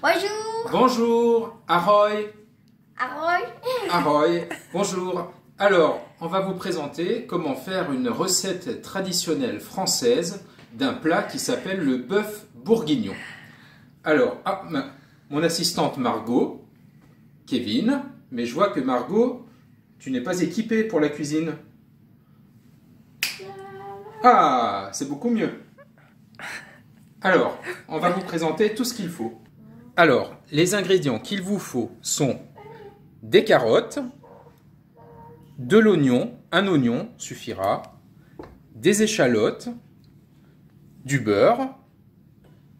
Bonjour. Bonjour, ahoy. Ahoy. Ahoy, bonjour. Alors, on va vous présenter comment faire une recette traditionnelle française d'un plat qui s'appelle le bœuf bourguignon. Alors, mon assistante Margot, Kevin, mais je vois que Margot, tu n'es pas équipée pour la cuisine. Ah, c'est beaucoup mieux. Alors, on va vous présenter tout ce qu'il faut. Alors, les ingrédients qu'il vous faut sont des carottes, de l'oignon, un oignon suffira, des échalotes, du beurre,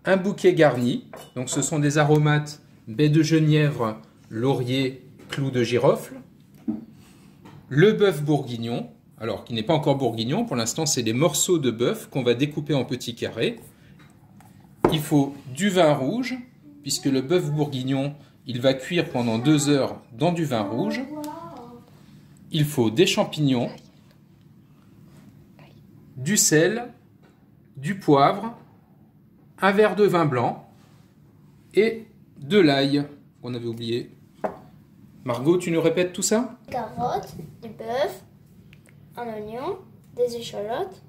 un bouquet garni, donc ce sont des aromates baie de genièvre, laurier, clou de girofle, le bœuf bourguignon, alors qui n'est pas encore bourguignon, pour l'instant c'est des morceaux de bœuf qu'on va découper en petits carrés. Il faut du vin rouge, puisque le bœuf bourguignon, il va cuire pendant 2 heures dans du vin rouge. Il faut des champignons, du sel, du poivre, un verre de vin blanc et de l'ail qu'on avait oublié. Margot, tu nous répètes tout ça? Carottes, du bœuf, un oignon, des échalotes,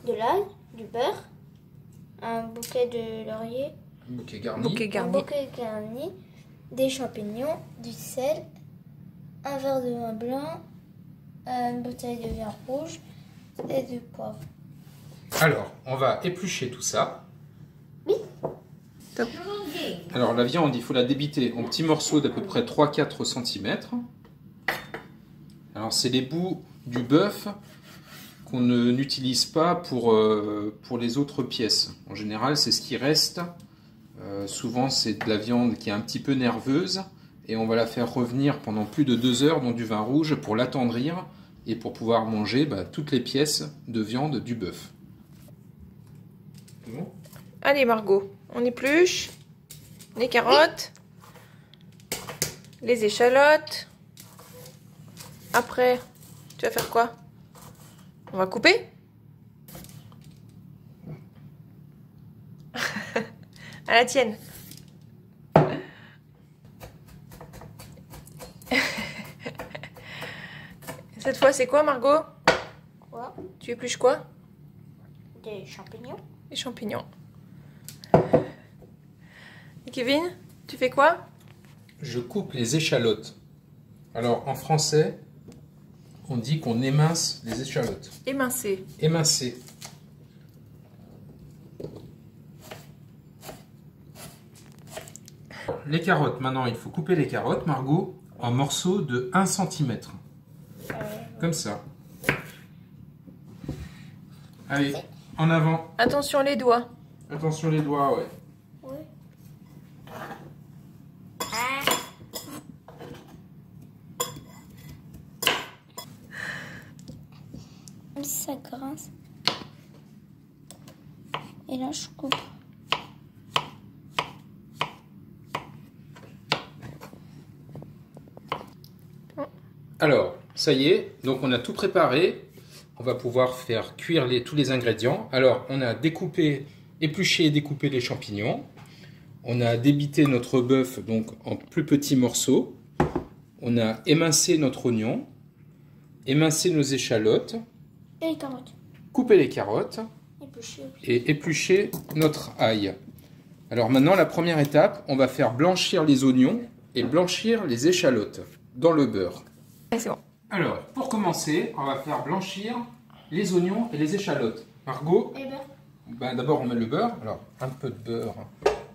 de l'ail, du beurre, un bouquet de laurier, Un bouquet garni. un bouquet garni, des champignons, du sel, un verre de vin blanc, une bouteille de vin rouge et du poivre. Alors, on va éplucher tout ça. Oui. Top. Alors, la viande, il faut la débiter en petits morceaux d'à peu près 3-4 cm. Alors, c'est les bouts du bœuf qu'on n'utilise pas pour les autres pièces. En général, c'est ce qui reste. Souvent, c'est de la viande qui est un petit peu nerveuse et on va la faire revenir pendant plus de 2 heures dans du vin rouge pour l'attendrir et pour pouvoir manger toutes les pièces de viande du bœuf. Bon. Allez Margot, on épluche les carottes, les échalotes. Après, tu vas faire quoi? On va couper? À la tienne. Cette fois, c'est quoi Margot? Quoi? Tu épluches quoi? Des champignons. Les champignons. Et Kevin, tu fais quoi? Je coupe les échalotes. Alors, en français, on dit qu'on émince les échalotes. Émincer. Émincer. Les carottes, maintenant, il faut couper les carottes, Margot, en morceaux de 1 cm. Comme ça. Allez, en avant. Attention les doigts. Attention les doigts, ouais. Oui. Ça grince. Et là, je coupe. Alors, ça y est, donc on a tout préparé. On va pouvoir faire cuire tous les ingrédients. Alors, on a découpé, épluché et découpé les champignons. On a débité notre bœuf donc en plus petits morceaux. On a émincé notre oignon, émincé nos échalotes, Et les carottes. coupé les carottes Éplucher. et épluché notre ail. Alors maintenant, la première étape, on va faire blanchir les oignons et blanchir les échalotes dans le beurre. C'est bon. Alors, pour commencer, on va faire blanchir les oignons et les échalotes. Margot, Et beurre. d'abord on met le beurre. Alors, un peu de beurre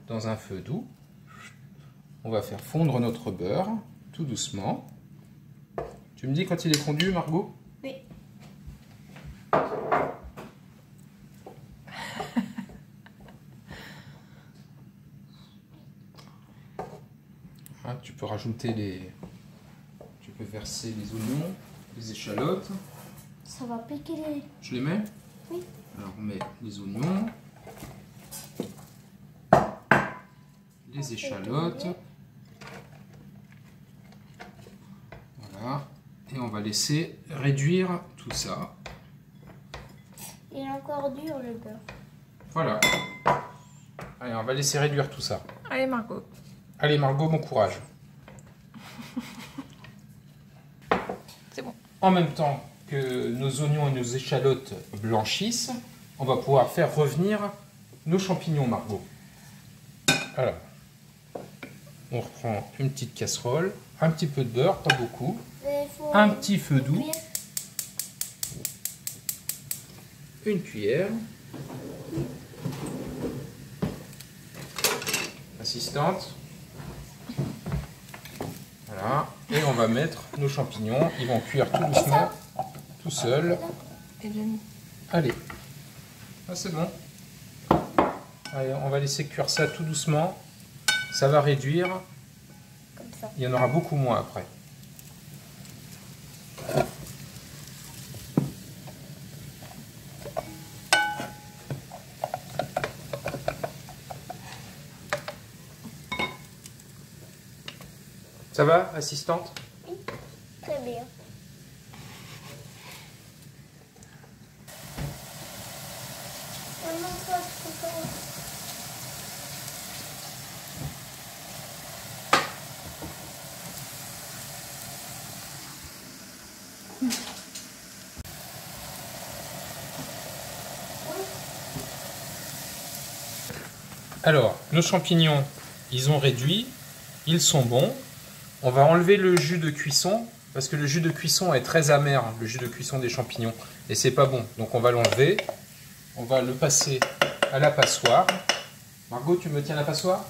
dans un feu doux. On va faire fondre notre beurre, tout doucement. Tu me dis quand il est fondu, Margot? Oui. Ah, tu peux rajouter Tu peux verser les oignons, les échalotes. Ça va piquer les... Je les mets? Oui. Alors, on met les oignons, les échalotes. Voilà. Et on va laisser réduire tout ça. Il est encore dur le beurre. Voilà. Allez, on va laisser réduire tout ça. Allez Margot. Allez Margot, bon courage. C'est bon. En même temps que nos oignons et nos échalotes blanchissent, on va pouvoir faire revenir nos champignons, Margot. Alors, on reprend une petite casserole, un petit peu de beurre, pas beaucoup, un petit feu doux, une cuillère, assistante, voilà, et on va mettre nos champignons, ils vont cuire tout doucement, tout seuls. Allez, ah, c'est bon. Allez, on va laisser cuire ça tout doucement, ça va réduire, Comme ça. il y en aura beaucoup moins après. Ça va, assistante? Très bien. Alors, nos champignons, ils ont réduit, ils sont bons. On va enlever le jus de cuisson, parce que le jus de cuisson est très amer, le jus de cuisson des champignons, et c'est pas bon. Donc on va l'enlever, on va le passer à la passoire. Margot, tu me tiens la passoire?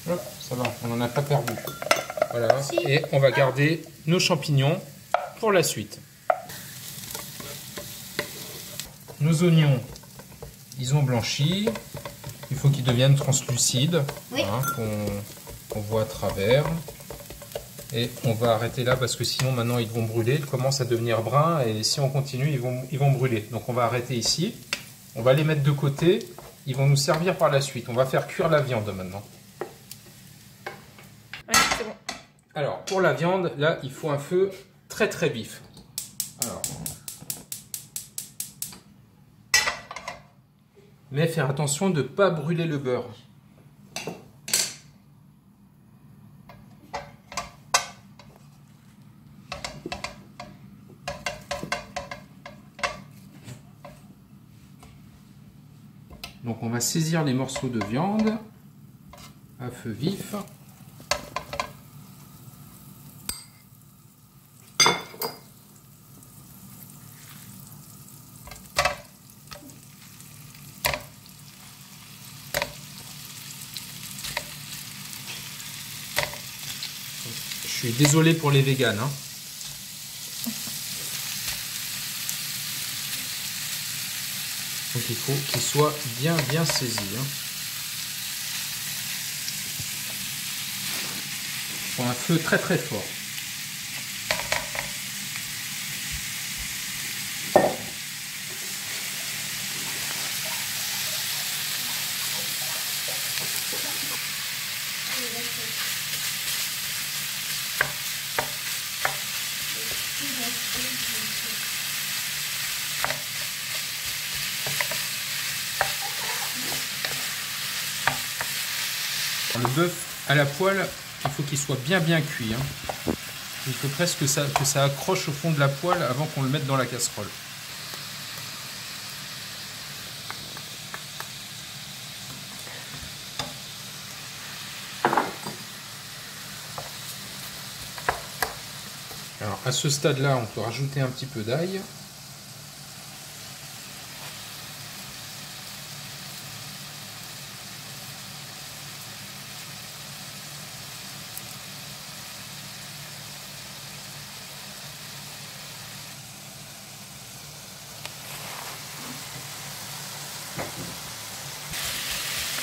Hop, ça va, on n'en a pas perdu. Voilà, Si. et on va garder nos champignons pour la suite. Nos oignons, ils ont blanchi. Il faut qu'ils deviennent translucides, Oui. hein, qu'on voit à travers. Et on va arrêter là parce que sinon maintenant ils vont brûler. Ils commencent à devenir bruns et si on continue, ils vont brûler. Donc on va arrêter ici. On va les mettre de côté. Ils vont nous servir par la suite. On va faire cuire la viande maintenant. Ouais, c'est bon. Alors, pour la viande, là, il faut un feu très très vif. Alors. Mais faire attention de ne pas brûler le beurre. Donc on va saisir les morceaux de viande à feu vif. Je suis désolé pour les véganes, hein. Donc il faut qu'il soit bien saisi, hein. Pour un feu très fort. Le bœuf à la poêle, il faut qu'il soit bien cuit, hein. Il faut presque que ça accroche au fond de la poêle avant qu'on le mette dans la casserole. Alors à ce stade-là, on peut rajouter un petit peu d'ail.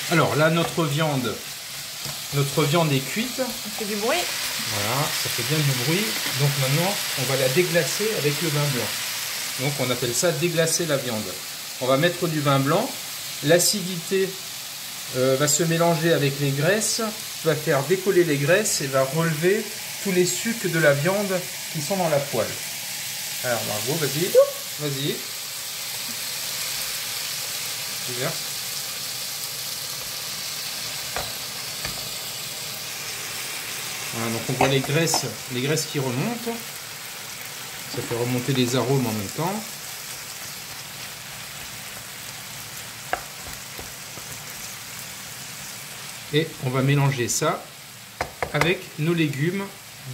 Alors là, notre viande est cuite. On fait du bruit. Voilà, ça fait bien du bruit. Donc maintenant, on va la déglacer avec le vin blanc. Donc on appelle ça déglacer la viande. On va mettre du vin blanc. L'acidité va se mélanger avec les graisses, va faire décoller les graisses et va relever tous les sucs de la viande qui sont dans la poêle. Alors Margot, vas-y. Vas-y. Tu verses. Voilà, donc on voit les graisses qui remontent. Ça fait remonter les arômes en même temps. Et on va mélanger ça avec nos légumes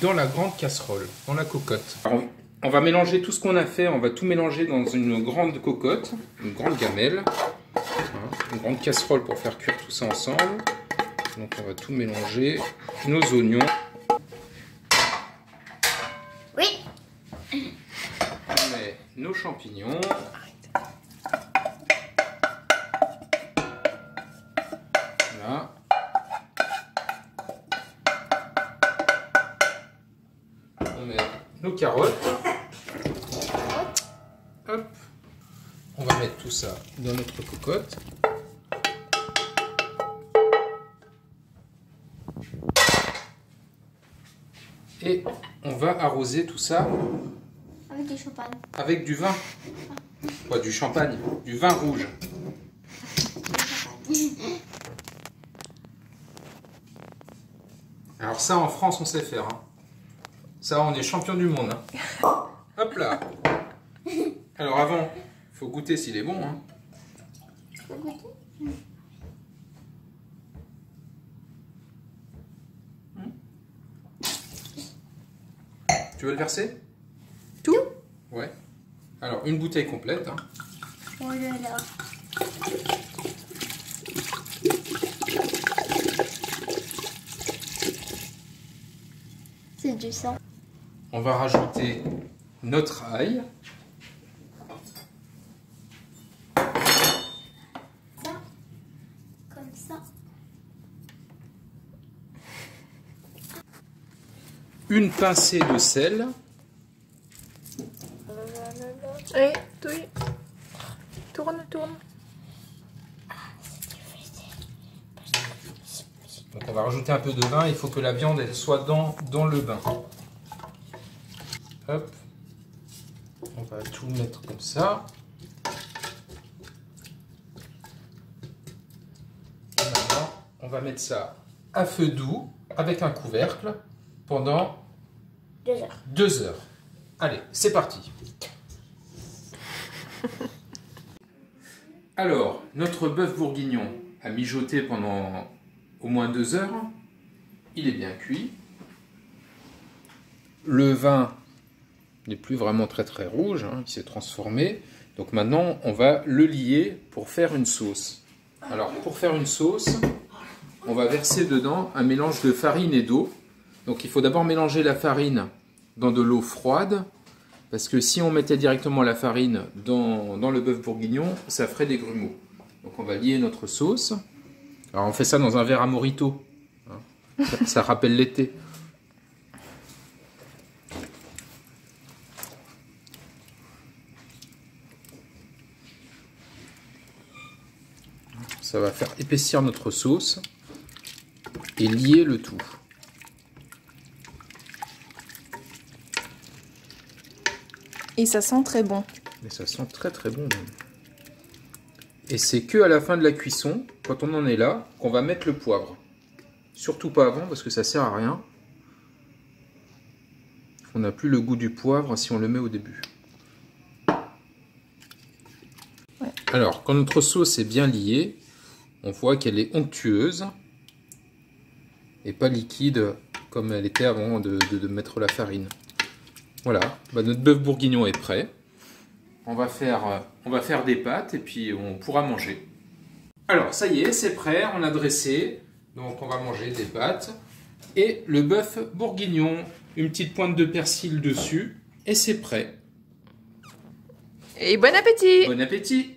dans la grande casserole, dans la cocotte. Alors, on va mélanger tout ce qu'on a fait, on va tout mélanger dans une grande cocotte, une grande gamelle, une grande casserole pour faire cuire tout ça ensemble. Donc on va tout mélanger, nos oignons. Oui. On met nos champignons. Voilà. On met nos carottes. Hop. On va mettre tout ça dans notre cocotte. Et on va arroser tout ça Avec du champagne. avec du vin. Pas du champagne, du vin rouge. Alors ça, en France, on sait faire. Hein. Ça, on est champion du monde. Hein. Hop là. Alors avant, il faut goûter s'il est bon. Hein. Faut goûter. Tu veux le verser? Tout? Ouais. Alors, une bouteille complète. Hein. Oh là là. C'est du sang. On va rajouter notre ail. Ça. Comme ça. Une pincée de sel. Allez, touille. Tourne, tourne. Donc on va rajouter un peu de vin. Il faut que la viande elle soit dans le bain. Hop. On va tout mettre comme ça. Et maintenant, on va mettre ça à feu doux avec un couvercle pendant 2 heures. 2 heures. Allez, c'est parti. Alors, notre bœuf bourguignon a mijoté pendant au moins 2 heures. Il est bien cuit. Le vin n'est plus vraiment très rouge, hein, il s'est transformé. Donc maintenant, on va le lier pour faire une sauce. Alors, pour faire une sauce, on va verser dedans un mélange de farine et d'eau. Donc il faut d'abord mélanger la farine dans de l'eau froide, parce que si on mettait directement la farine dans le bœuf bourguignon, ça ferait des grumeaux. Donc on va lier notre sauce. Alors on fait ça dans un verre à mojito. Hein. Ça rappelle l'été. Ça va faire épaissir notre sauce et lier le tout. Et ça sent très bon. Mais ça sent très bon même. Et c'est que à la fin de la cuisson, quand on en est là, qu'on va mettre le poivre. Surtout pas avant parce que ça sert à rien. On n'a plus le goût du poivre si on le met au début. Ouais. Alors, quand notre sauce est bien liée, on voit qu'elle est onctueuse et pas liquide comme elle était avant de mettre la farine. Voilà, bah notre bœuf bourguignon est prêt. On va faire des pâtes et puis on pourra manger. Alors, ça y est, c'est prêt, on a dressé. Donc, on va manger des pâtes. Et le bœuf bourguignon, une petite pointe de persil dessus. Et c'est prêt. Et bon appétit! Bon appétit!